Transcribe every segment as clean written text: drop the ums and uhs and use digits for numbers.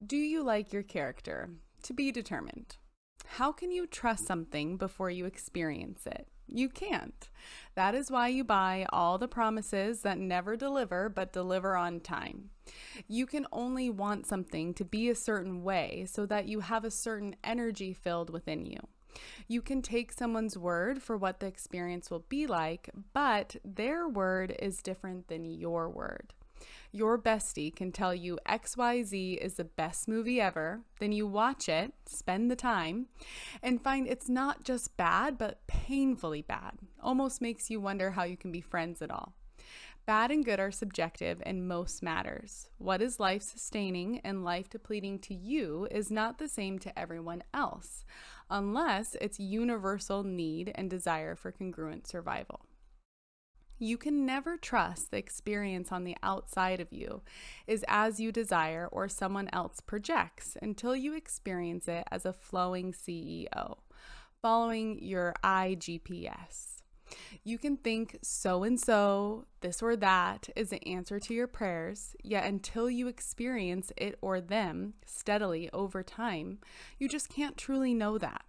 Do you like your character? To be determined. How can you trust something before you experience it? You can't. That is why you buy all the promises that never deliver but deliver on time. You can only want something to be a certain way so that you have a certain energy filled within you. You can take someone's word for what the experience will be like, but their word is different than your word. Your bestie can tell you XYZ is the best movie ever, then you watch it, spend the time, and find it's not just bad, but painfully bad. Almost makes you wonder how you can be friends at all. Bad and good are subjective in most matters. What is life sustaining and life depleting to you is not the same to everyone else, unless it's universal need and desire for congruent survival. You can never trust the experience on the outside of you is as you desire or someone else projects until you experience it as a flowing CEO, following your IGPS. You can think so and so, this or that is the answer to your prayers, yet until you experience it or them steadily over time, you just can't truly know that.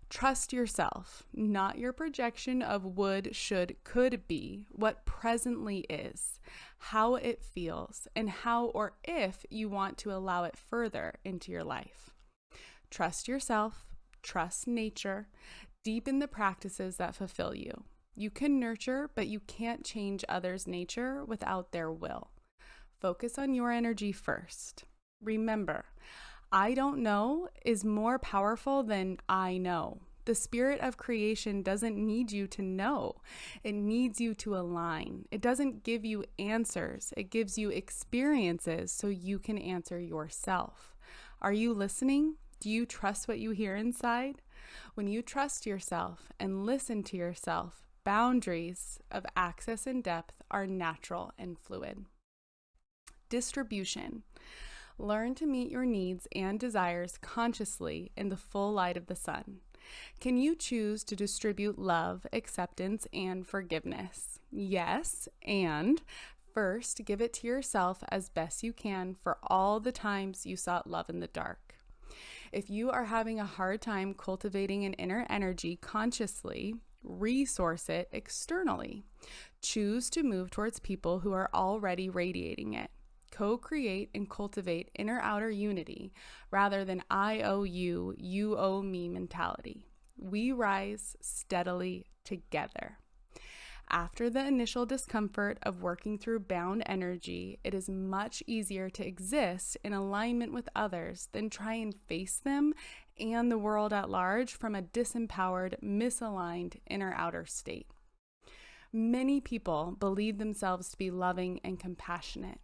Trust yourself, not your projection of would, should, could be, what presently is, how it feels, and how or if you want to allow it further into your life. Trust yourself, trust nature, deepen the practices that fulfill you. You can nurture, but you can't change others' nature without their will. Focus on your energy first. Remember, I don't know is more powerful than I know. The spirit of creation doesn't need you to know. It needs you to align. It doesn't give you answers. It gives you experiences so you can answer yourself. Are you listening? Do you trust what you hear inside? When you trust yourself and listen to yourself, boundaries of access and depth are natural and fluid. Distribution. Learn to meet your needs and desires consciously in the full light of the sun. Can you choose to distribute love, acceptance, and forgiveness? Yes, and first, give it to yourself as best you can for all the times you sought love in the dark. If you are having a hard time cultivating an inner energy consciously, resource it externally. Choose to move towards people who are already radiating it. Co-create and cultivate inner-outer unity rather than I owe you, you owe me mentality. We rise steadily together. After the initial discomfort of working through bound energy, it is much easier to exist in alignment with others than try and face them and the world at large from a disempowered, misaligned inner-outer state. Many people believe themselves to be loving and compassionate.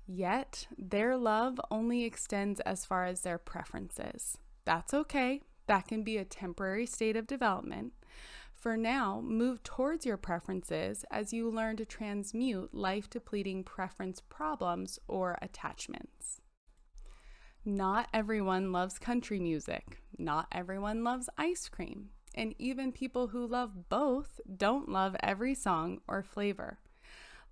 Yet, their love only extends as far as their preferences. That's okay. That can be a temporary state of development. For now, move towards your preferences as you learn to transmute life-depleting preference problems or attachments. Not everyone loves country music. Not everyone loves ice cream. And even people who love both don't love every song or flavor.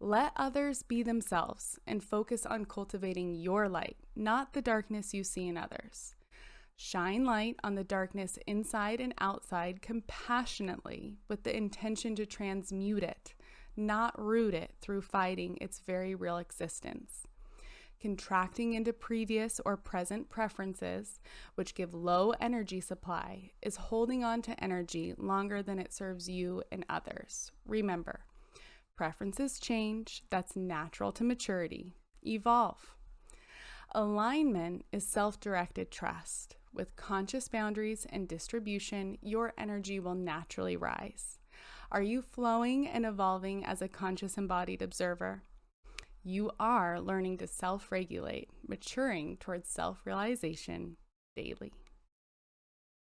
Let others be themselves and focus on cultivating your light, not the darkness you see in others. Shine light on the darkness inside and outside compassionately with the intention to transmute it, not root it through fighting its very real existence. Contracting into previous or present preferences, which give low energy supply, is holding on to energy longer than it serves you and others. Remember, preferences change. That's natural to maturity. Evolve. Alignment is self-directed trust. With conscious boundaries and distribution, your energy will naturally rise. Are you flowing and evolving as a conscious embodied observer? You are learning to self-regulate, maturing towards self-realization daily.